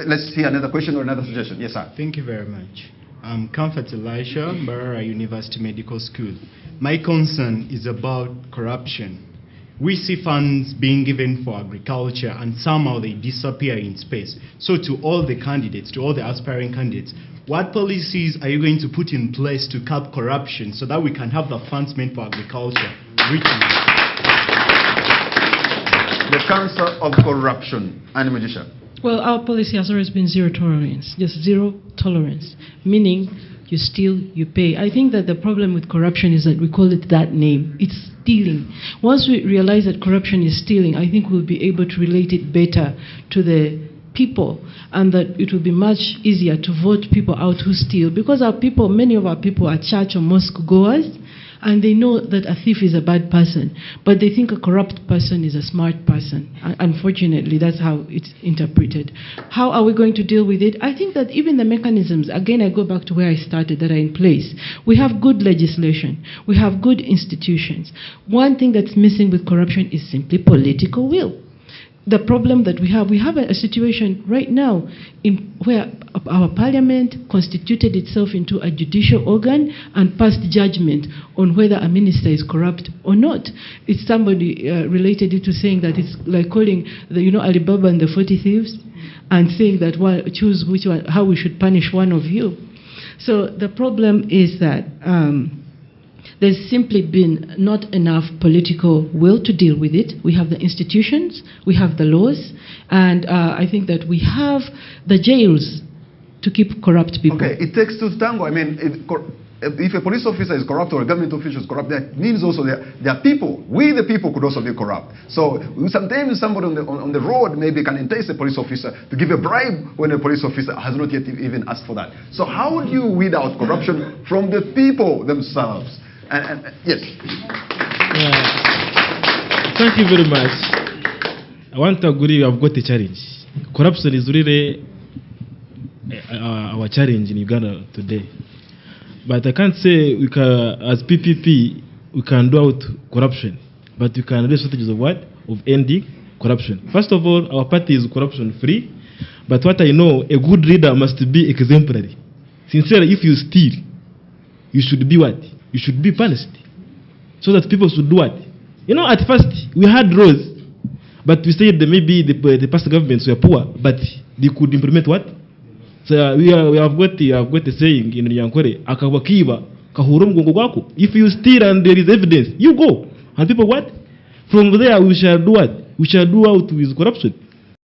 Let's hear another question or another suggestion. Yes, sir. Thank you very much. I'm Comfort Elisha, Mbarara University Medical School. My concern is about corruption. We see funds being given for agriculture and somehow they disappear in space. So to all the candidates, to all the aspiring candidates, what policies are you going to put in place to curb corruption so that we can have the funds meant for agriculture reaching? The cancer of corruption. Annie Magician. Well, our policy has always been zero tolerance, just zero tolerance, meaning you steal, you pay. I think that the problem with corruption is that we call it that name. It's stealing. Once we realize that corruption is stealing, I think we'll be able to relate it better to the people, and that it will be much easier to vote people out who steal, because our people, many of our people are church or mosque goers, and they know that a thief is a bad person, but they think a corrupt person is a smart person. Unfortunately, that's how it's interpreted. How are we going to deal with it? I think that even the mechanisms, again, I go back to where I started, that are in place. We have good legislation. We have good institutions. One thing that's missing with corruption is simply political will. The problem that we have a situation right now where our parliament constituted itself into a judicial organ and passed judgment on whether a minister is corrupt or not. It's somebody related it to saying that it's like calling Alibaba and the 40 thieves and saying that, well, choose which one, how we should punish one of you. So the problem is that there's simply been not enough political will to deal with it. We have the institutions, we have the laws, and I think that we have the jails to keep corrupt people. Okay, it takes two to tango. I mean, if a police officer is corrupt or a government official is corrupt, that means also there are people. We, the people, could also be corrupt. So sometimes somebody on the road maybe can entice a police officer to give a bribe when a police officer has not yet even asked for that. So how do you weed out corruption from the people themselves? Yes. Thank you very much. I want to agree I've got a challenge. Corruption is really our challenge in Uganda today. But I can't say we can, as PPP, we can do out corruption. But we can raise strategies of what? Of ending corruption. First of all, our party is corruption free. But what I know, a good leader must be exemplary. Sincerely, if you steal, you should be what? You should be punished, so that people should do what? At first we had laws, but we said that maybe the past governments were poor, but they could implement what? So we have got a saying in Yankore, akawakiba kahuro mgongo wako. If you steal and there is evidence, you go. And people what? From there we shall do what? We shall do out with corruption.